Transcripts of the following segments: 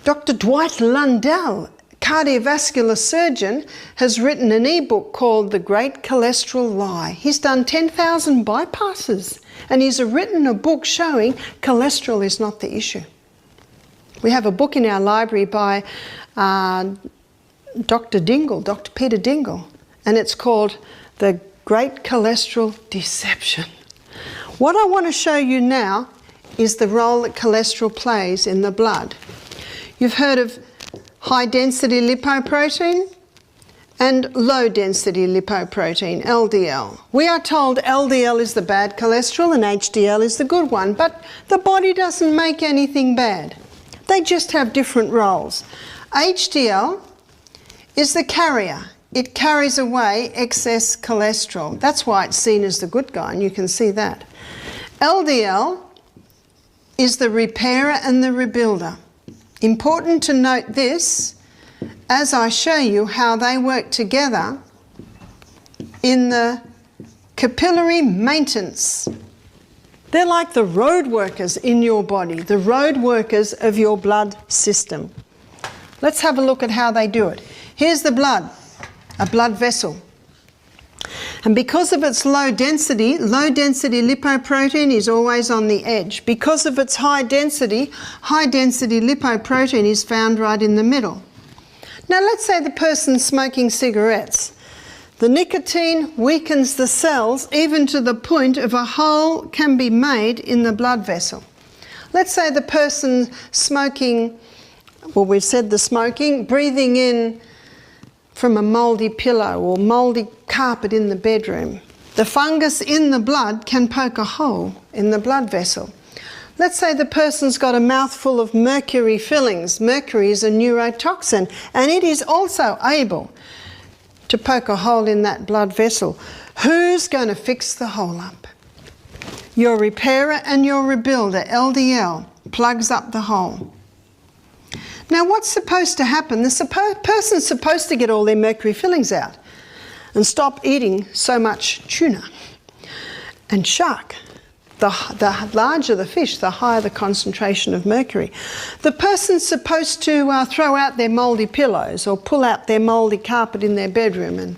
Dr. Dwight Lundell, cardiovascular surgeon, has written an ebook called The Great Cholesterol Lie. He's done 10,000 bypasses, and he's written a book showing cholesterol is not the issue. We have a book in our library by Dr. Dingle, Dr. Peter Dingle, and it's called The Great Cholesterol Deception. What I want to show you now is the role that cholesterol plays in the blood. You've heard of high-density lipoprotein and low-density lipoprotein, LDL. We are told LDL is the bad cholesterol and HDL is the good one, but the body doesn't make anything bad. They just have different roles. HDL is the carrier. It carries away excess cholesterol. That's why it's seen as the good guy, and you can see that. LDL is the repairer and the rebuilder. Important to note this as I show you how they work together in the capillary maintenance. They're like the road workers in your body, the road workers of your blood system. Let's have a look at how they do it. Here's the blood, a blood vessel. And because of its low density lipoprotein is always on the edge. Because of its high density lipoprotein is found right in the middle. Now let's say the person's smoking cigarettes. The nicotine weakens the cells even to the point of a hole can be made in the blood vessel. Let's say the person smoking, well, we've said the smoking, breathing in from a mouldy pillow or mouldy carpet in the bedroom. The fungus in the blood can poke a hole in the blood vessel. Let's say the person's got a mouthful of mercury fillings. Mercury is a neurotoxin, and it is also able to poke a hole in that blood vessel. Who's going to fix the hole up? Your repairer and your rebuilder, LDL, plugs up the hole. Now what's supposed to happen? The person's supposed to get all their mercury fillings out and stop eating so much tuna and shark. The larger the fish, the higher the concentration of mercury. The person's supposed to throw out their mouldy pillows or pull out their mouldy carpet in their bedroom and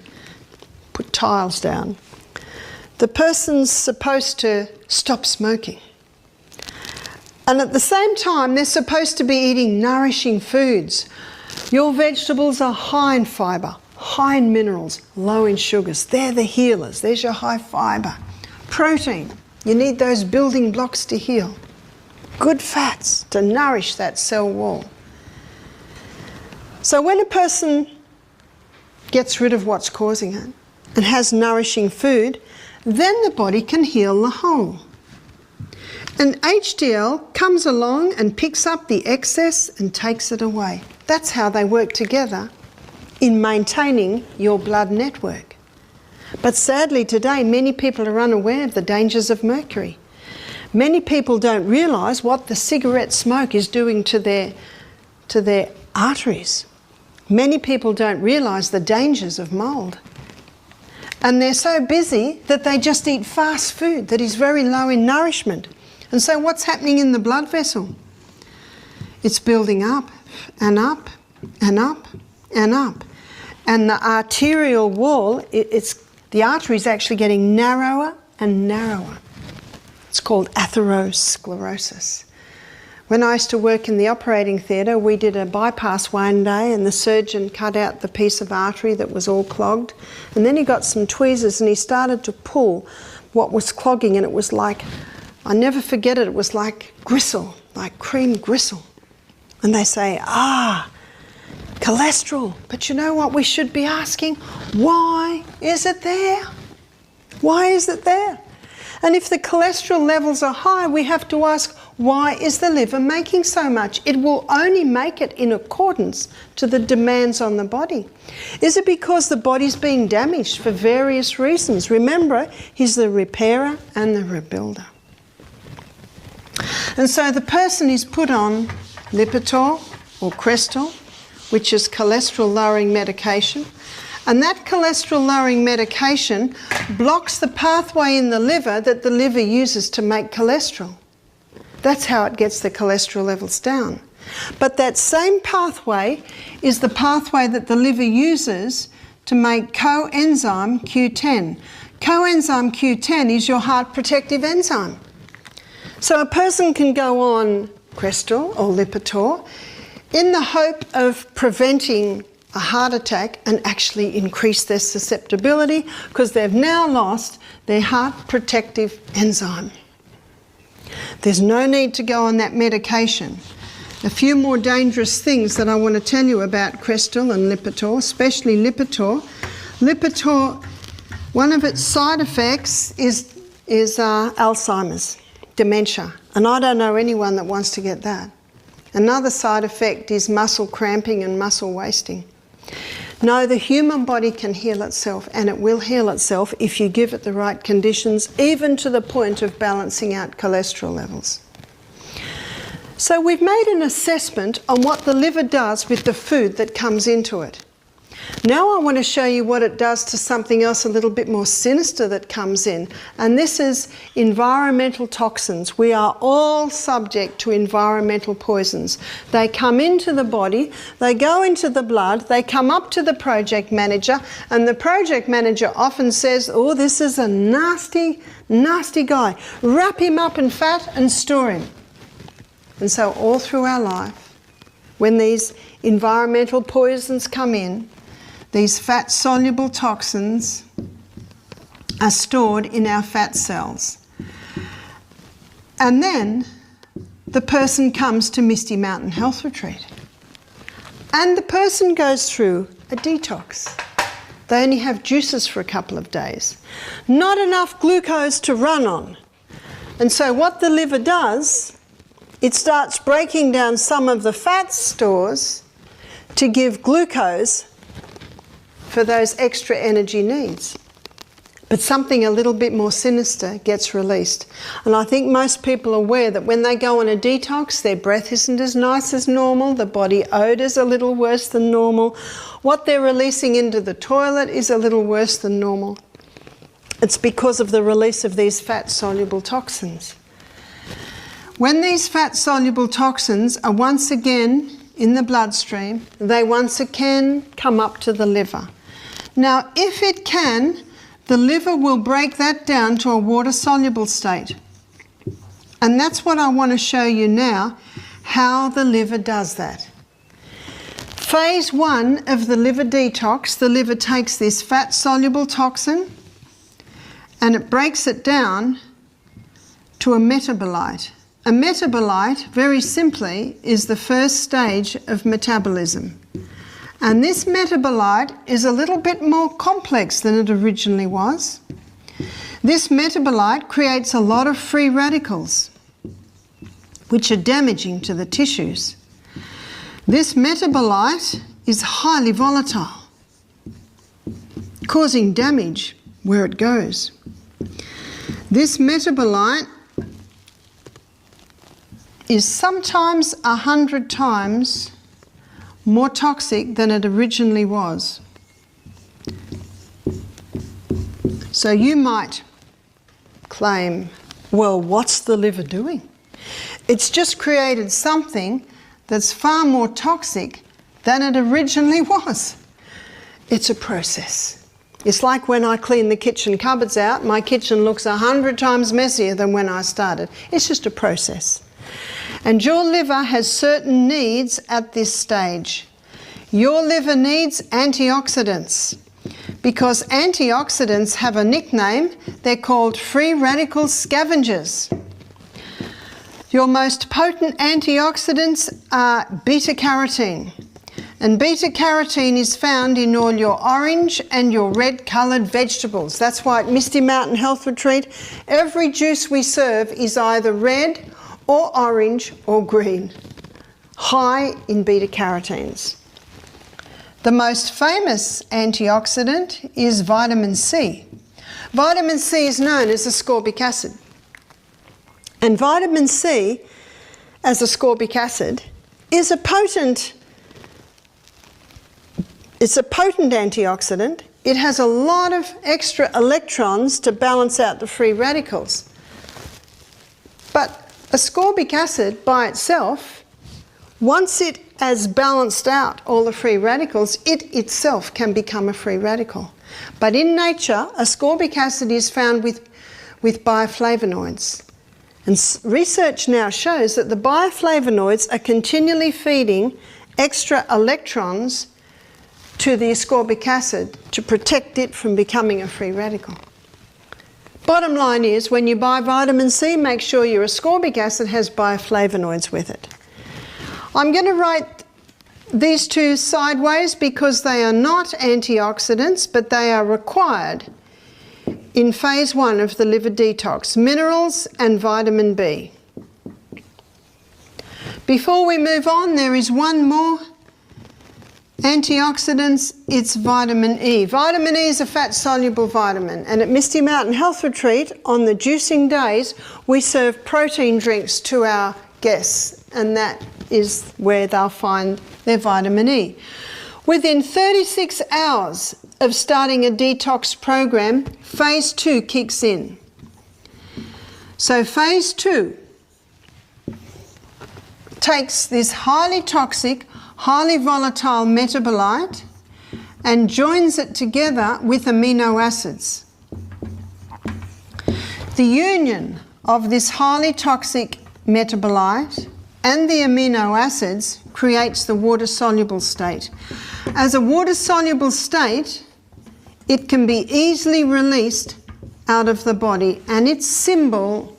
put tiles down. The person's supposed to stop smoking. And at the same time, they're supposed to be eating nourishing foods. Your vegetables are high in fibre, high in minerals, low in sugars. They're the healers. There's your high fibre. Protein. You need those building blocks to heal. Good fats to nourish that cell wall. So when a person gets rid of what's causing it and has nourishing food, then the body can heal the hole. And HDL comes along and picks up the excess and takes it away. That's how they work together in maintaining your blood network. But sadly today, many people are unaware of the dangers of mercury. Many people don't realise what the cigarette smoke is doing to their arteries. Many people don't realise the dangers of mould. And they're so busy that they just eat fast food that is very low in nourishment. And so what's happening in the blood vessel? It's building up and up and up and up. And the arterial wall, the artery is actually getting narrower and narrower. It's called atherosclerosis. When I used to work in the operating theatre, we did a bypass one day and the surgeon cut out the piece of artery that was all clogged. And then he got some tweezers and he started to pull what was clogging, and it was like, I never forget it, it was like gristle, like cream gristle. And they say, cholesterol. But you know what we should be asking? Why is it there? Why is it there? And if the cholesterol levels are high, we have to ask, why is the liver making so much? It will only make it in accordance to the demands on the body. Is it because the body's being damaged for various reasons? Remember, he's the repairer and the rebuilder. And so the person is put on Lipitor or Crestor, which is cholesterol-lowering medication. And that cholesterol-lowering medication blocks the pathway in the liver that the liver uses to make cholesterol. That's how it gets the cholesterol levels down. But that same pathway is the pathway that the liver uses to make coenzyme Q10. Coenzyme Q10 is your heart protective enzyme. So a person can go on Crestor or Lipitor in the hope of preventing a heart attack and actually increase their susceptibility because they've now lost their heart protective enzyme. There's no need to go on that medication. A few more dangerous things that I want to tell you about Crestor and Lipitor, especially Lipitor. Lipitor, one of its side effects is Alzheimer's, dementia, and I don't know anyone that wants to get that. Another side effect is muscle cramping and muscle wasting. No, the human body can heal itself, and it will heal itself if you give it the right conditions, even to the point of balancing out cholesterol levels. So we've made an assessment on what the liver does with the food that comes into it. Now I want to show you what it does to something else a little bit more sinister that comes in, and this is environmental toxins. We are all subject to environmental poisons. They come into the body, they go into the blood, they come up to the project manager, and the project manager often says, oh, this is a nasty, nasty guy. Wrap him up in fat and store him. And so all through our life, when these environmental poisons come in, these fat-soluble toxins are stored in our fat cells. And then the person comes to Misty Mountain Health Retreat. And the person goes through a detox. They only have juices for a couple of days. Not enough glucose to run on. And so what the liver does, it starts breaking down some of the fat stores to give glucose for those extra energy needs. But something a little bit more sinister gets released. And I think most people are aware that when they go on a detox, their breath isn't as nice as normal, the body odour's a little worse than normal, what they're releasing into the toilet is a little worse than normal. It's because of the release of these fat-soluble toxins. When these fat-soluble toxins are once again in the bloodstream, they once again come up to the liver. Now, if it can, the liver will break that down to a water-soluble state. And that's what I want to show you now, how the liver does that. Phase 1 of the liver detox, the liver takes this fat-soluble toxin and it breaks it down to a metabolite. A metabolite, very simply, is the first stage of metabolism. And this metabolite is a little bit more complex than it originally was. This metabolite creates a lot of free radicals, which are damaging to the tissues. This metabolite is highly volatile, causing damage where it goes. This metabolite is sometimes 100 times more toxic than it originally was. So you might claim, well, what's the liver doing? It's just created something that's far more toxic than it originally was. It's a process. It's like when I clean the kitchen cupboards out, my kitchen looks 100 times messier than when I started. It's just a process. And your liver has certain needs at this stage. Your liver needs antioxidants because antioxidants have a nickname. They're called free radical scavengers. Your most potent antioxidants are beta-carotene. And beta-carotene is found in all your orange and your red-coloured vegetables. That's why at Misty Mountain Health Retreat, every juice we serve is either red or orange or green, high in beta-carotenes. The most famous antioxidant is vitamin C. Vitamin C is known as ascorbic acid. And vitamin C, as ascorbic acid, is a potent antioxidant. It has a lot of extra electrons to balance out the free radicals. But ascorbic acid by itself once it has balanced out all the free radicals, it itself can become a free radical. But in nature, ascorbic acid is found with bioflavonoids. And research now shows that the bioflavonoids are continually feeding extra electrons to the ascorbic acid to protect it from becoming a free radical. Bottom line is, when you buy vitamin C, make sure your ascorbic acid has bioflavonoids with it. I'm going to write these two sideways because they are not antioxidants, but they are required in phase 1 of the liver detox: minerals and vitamin B. Before we move on, there is one more antioxidants. It's vitamin E. Vitamin E is a fat-soluble vitamin, and at Misty Mountain Health Retreat, on the juicing days, we serve protein drinks to our guests, and that is where they'll find their vitamin E. Within 36 hours of starting a detox program, phase 2 kicks in. So phase 2 takes this highly toxic, highly volatile metabolite and joins it together with amino acids. The union of this highly toxic metabolite and the amino acids creates the water-soluble state. As a water-soluble state, it can be easily released out of the body, and its symbol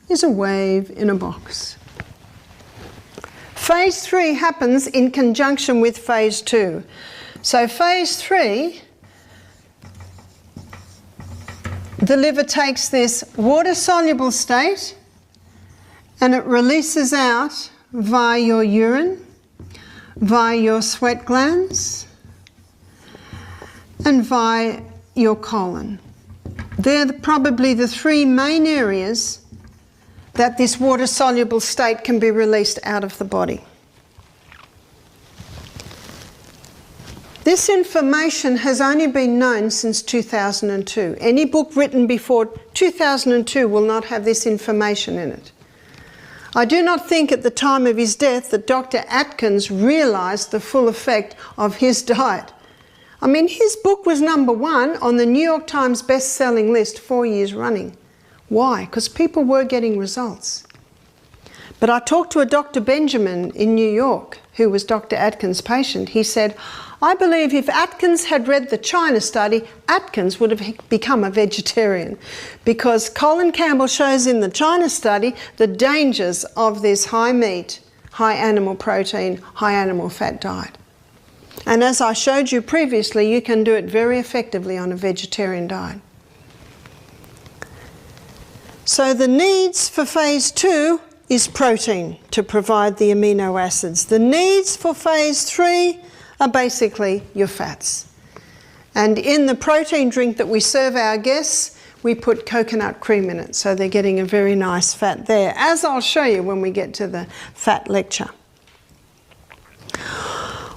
is a wave in a box. Phase 3 happens in conjunction with phase 2. So phase 3, the liver takes this water-soluble state and it releases out via your urine, via your sweat glands, and via your colon. They're probably the 3 main areas that this water-soluble state can be released out of the body. This information has only been known since 2002. Any book written before 2002 will not have this information in it. I do not think at the time of his death that Dr. Atkins realised the full effect of his diet. I mean, his book was #1 on the New York Times best-selling list 4 years running. Why? Because people were getting results. But I talked to a Dr. Benjamin in New York, who was Dr. Atkins' patient. He said, I believe if Atkins had read the China study, Atkins would have become a vegetarian, because Colin Campbell shows in the China study the dangers of this high meat, high animal protein, high animal fat diet. And as I showed you previously, you can do it very effectively on a vegetarian diet. So the needs for phase 2 is protein to provide the amino acids. The needs for phase 3 are basically your fats. And in the protein drink that we serve our guests, we put coconut cream in it, so they're getting a very nice fat there, as I'll show you when we get to the fat lecture.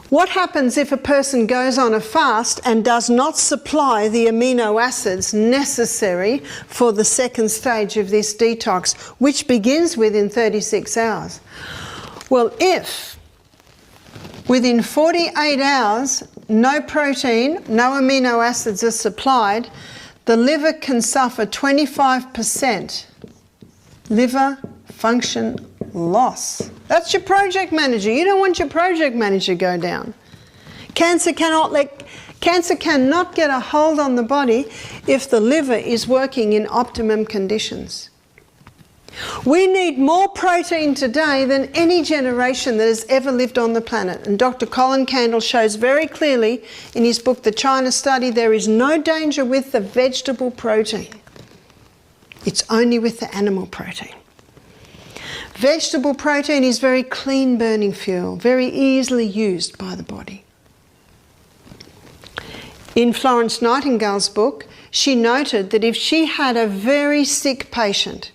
What happens if a person goes on a fast and does not supply the amino acids necessary for the second stage of this detox, which begins within 36 hours? Well, if within 48 hours no protein, no amino acids are supplied, the liver can suffer 25% liver function loss. That's your project manager. You don't want your project manager to go down. Cancer cannot get a hold on the body if the liver is working in optimum conditions. We need more protein today than any generation that has ever lived on the planet. And Dr. Colin Campbell shows very clearly in his book, The China Study, there is no danger with the vegetable protein. It's only with the animal protein. Vegetable protein is very clean burning fuel, very easily used by the body. In Florence Nightingale's book, she noted that if she had a very sick patient,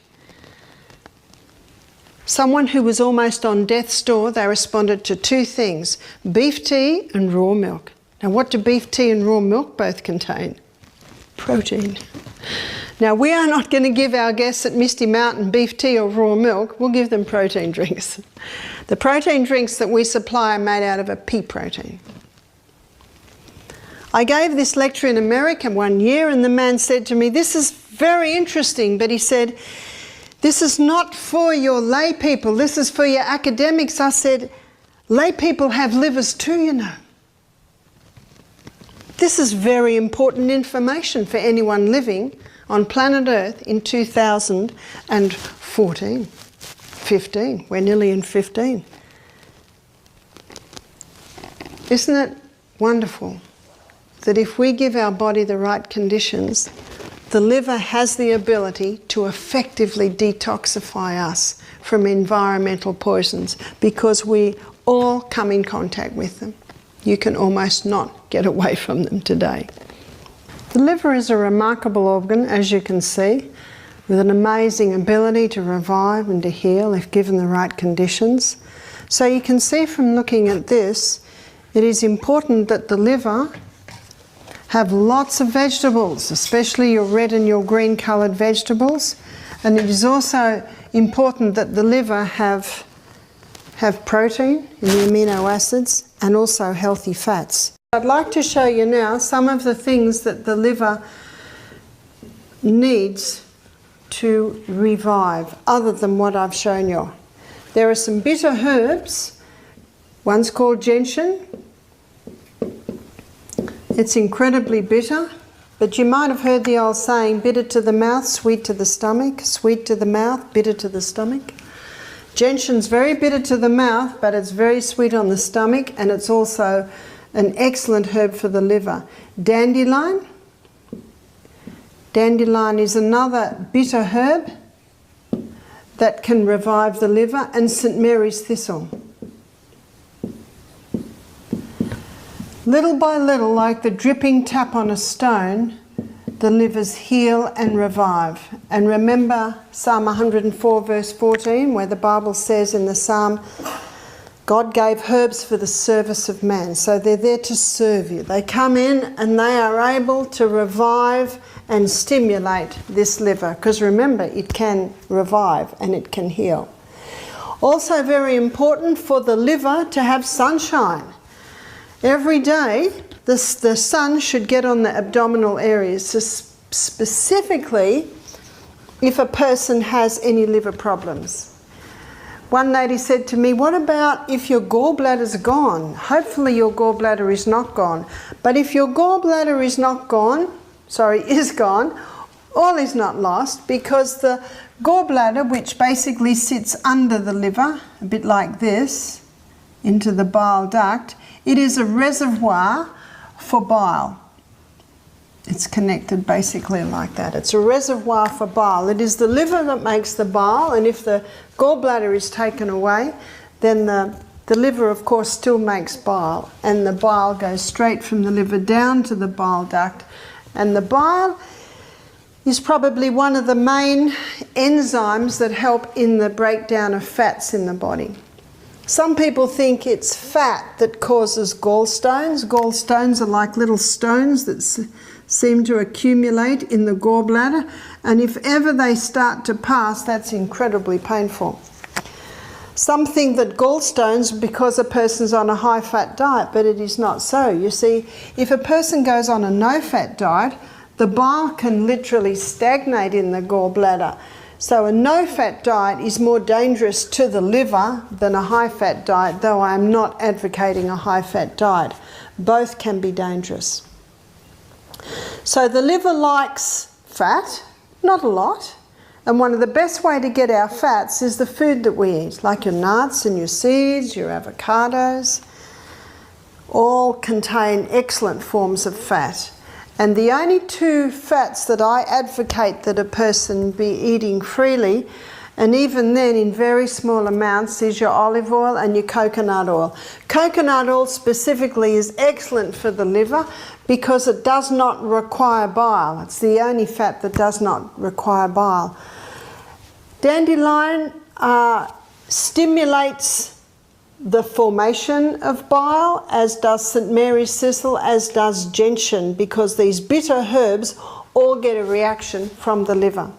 someone who was almost on death's door, they responded to 2 things: beef tea and raw milk. Now, what do beef tea and raw milk both contain? Protein. Now, we are not going to give our guests at Misty Mountain beef tea or raw milk. We'll give them protein drinks. The protein drinks that we supply are made out of a pea protein. I gave this lecture in America one year, and the man said to me, "This is very interesting," but he said, "This is not for your lay people, this is for your academics." I said, "Lay people have livers too, you know." This is very important information for anyone living on planet Earth in 2014, 15. We're nearly in 15. Isn't it wonderful that if we give our body the right conditions, the liver has the ability to effectively detoxify us from environmental poisons, because we all come in contact with them. You can almost not get away from them today. The liver is a remarkable organ, as you can see, with an amazing ability to revive and to heal if given the right conditions. So you can see from looking at this, it is important that the liver have lots of vegetables, especially your red and your green coloured vegetables. And it is also important that the liver have protein in the amino acids and also healthy fats. I'd like to show you now some of the things that the liver needs to revive, other than what I've shown you. There are some bitter herbs. One's called gentian. It's incredibly bitter, but you might have heard the old saying, bitter to the mouth, sweet to the stomach, sweet to the mouth, bitter to the stomach. Gentian's very bitter to the mouth, but it's very sweet on the stomach, and it's also an excellent herb for the liver. Dandelion. Dandelion is another bitter herb that can revive the liver, and St. Mary's thistle. Little by little, like the dripping tap on a stone, the livers heal and revive. And remember Psalm 104 verse 14, where the Bible says in the Psalm, God gave herbs for the service of man. So they're there to serve you. They come in and they are able to revive and stimulate this liver, because remember, it can revive and it can heal. Also very important for the liver to have sunshine. Every day, the sun should get on the abdominal areas, so specifically if a person has any liver problems. One lady said to me, "What about if your gallbladder's gone?" Hopefully your gallbladder is not gone. But if your gallbladder is gone, all is not lost, because the gallbladder, which basically sits under the liver, a bit like this, into the bile duct, it is a reservoir for bile. It's connected basically like that. It's a reservoir for bile. It is the liver that makes the bile, and if the gallbladder is taken away, then the liver, of course, still makes bile, and the bile goes straight from the liver down to the bile duct. And the bile is probably one of the main enzymes that help in the breakdown of fats in the body. Some people think it's fat that causes gallstones. Gallstones are like little stones that seem to accumulate in the gallbladder, and if ever they start to pass, that's incredibly painful. Some think that gallstones because a person's on a high-fat diet, but it is not so. You see, if a person goes on a no-fat diet, the bile can literally stagnate in the gallbladder. So a no-fat diet is more dangerous to the liver than a high-fat diet, though I am not advocating a high-fat diet. Both can be dangerous. So the liver likes fat, not a lot, and one of the best way to get our fats is the food that we eat, like your nuts and your seeds, your avocados, all contain excellent forms of fat. And the only two fats that I advocate that a person be eating freely, and even then in very small amounts, is your olive oil and your coconut oil. Coconut oil specifically is excellent for the liver because it does not require bile. It's the only fat that does not require bile. Dandelion stimulates the formation of bile, as does St. Mary's thistle, as does gentian, because these bitter herbs all get a reaction from the liver.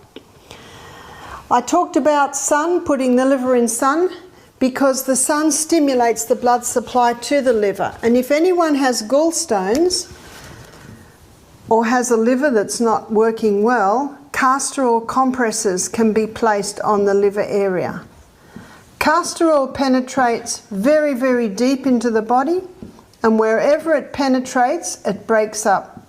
I talked about sun, putting the liver in sun, because the sun stimulates the blood supply to the liver. And if anyone has gallstones or has a liver that's not working well, castor oil compresses can be placed on the liver area. Castor oil penetrates very, very deep into the body, and wherever it penetrates, it breaks up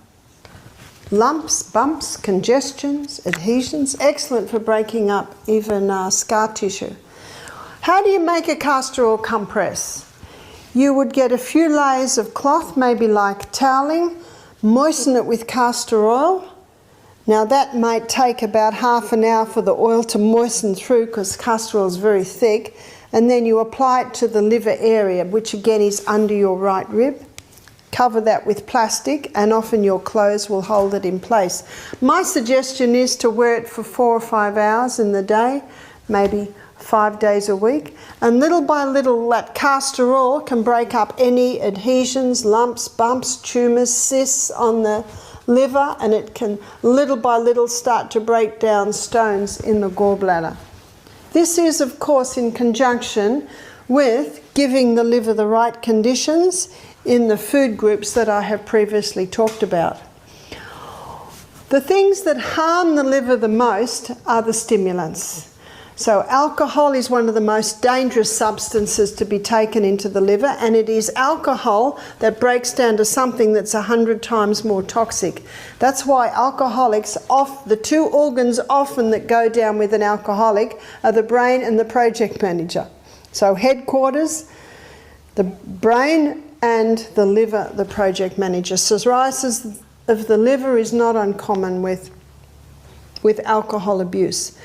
lumps, bumps, congestions, adhesions. Excellent for breaking up even scar tissue. How do you make a castor oil compress? You would get a few layers of cloth, maybe like toweling, moisten it with castor oil. Now that might take about half an hour for the oil to moisten through, because castor oil is very thick, and then you apply it to the liver area, which again is under your right rib. Cover that with plastic, and often your clothes will hold it in place. My suggestion is to wear it for 4 or 5 hours in the day, maybe 5 days a week, and little by little that castor oil can break up any adhesions, lumps, bumps, tumours, cysts on the liver, and it can little by little start to break down stones in the gallbladder. This is of course in conjunction with giving the liver the right conditions in the food groups that I have previously talked about. The things that harm the liver the most are the stimulants. So alcohol is one of the most dangerous substances to be taken into the liver, and it is alcohol that breaks down to something that's 100 times more toxic. That's why alcoholics, the two organs often that go down with an alcoholic are the brain and the project manager. So headquarters, the brain, and the liver, the project manager. Cirrhosis of the liver is not uncommon with alcohol abuse.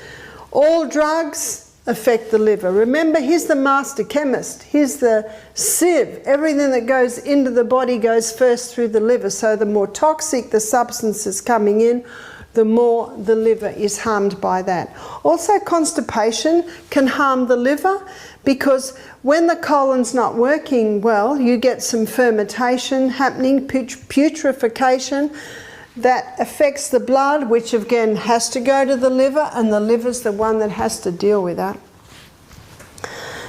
All drugs affect the liver. Remember, he's the master chemist. He's the sieve. Everything that goes into the body goes first through the liver. So the more toxic the substance is coming in, the more the liver is harmed by that. Also, constipation can harm the liver, because when the colon's not working well, you get some fermentation happening, putrefaction, that affects the blood, which again has to go to the liver, and the liver's the one that has to deal with that.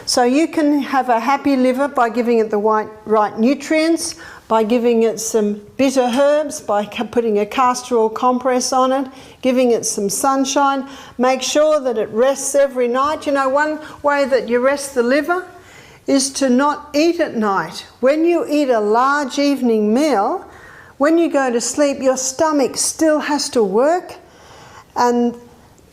So you can have a happy liver by giving it the right nutrients, by giving it some bitter herbs, by putting a castor oil compress on it, giving it some sunshine. Make sure that it rests every night. You know, one way that you rest the liver is to not eat at night. When you eat a large evening meal, when you go to sleep, your stomach still has to work, and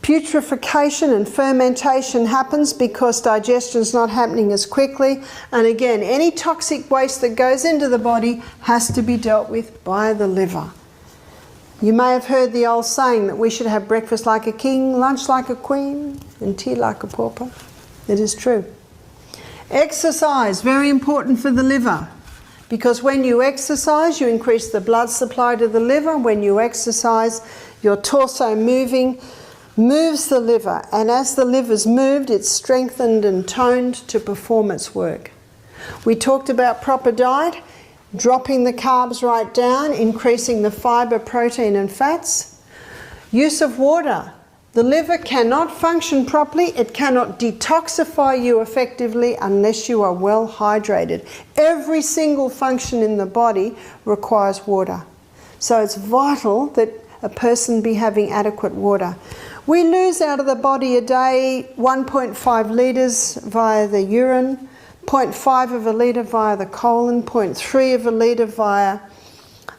putrefaction and fermentation happens because digestion's not happening as quickly. And again, any toxic waste that goes into the body has to be dealt with by the liver. You may have heard the old saying that we should have breakfast like a king, lunch like a queen, and tea like a pauper. It is true. Exercise, very important for the liver. Because when you exercise, you increase the blood supply to the liver. When you exercise, your torso moves the liver. And as the liver's moved, it's strengthened and toned to perform its work. We talked about proper diet, dropping the carbs right down, increasing the fibre, protein and fats. Use of water. The liver cannot function properly, it cannot detoxify you effectively unless you are well hydrated. Every single function in the body requires water. So it's vital that a person be having adequate water. We lose out of the body a day 1.5 litres via the urine, 0.5 of a litre via the colon, 0.3 of a litre via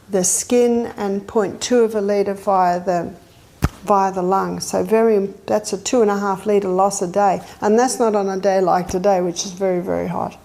the skin, and 0.2 of a litre via the lungs. So that's a 2.5 litre loss a day. And that's not on a day like today, which is very, very hot.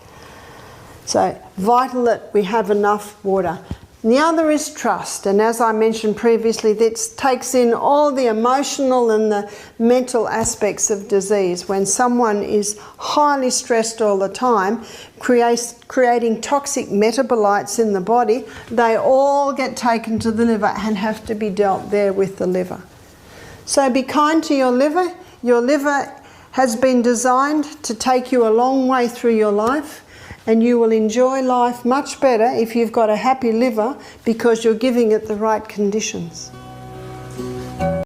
So vital that we have enough water. And the other is trust. And as I mentioned previously, this takes in all the emotional and the mental aspects of disease. When someone is highly stressed all the time, creating toxic metabolites in the body, they all get taken to the liver and have to be dealt there with the liver. So be kind to your liver. Your liver has been designed to take you a long way through your life, and you will enjoy life much better if you've got a happy liver because you're giving it the right conditions.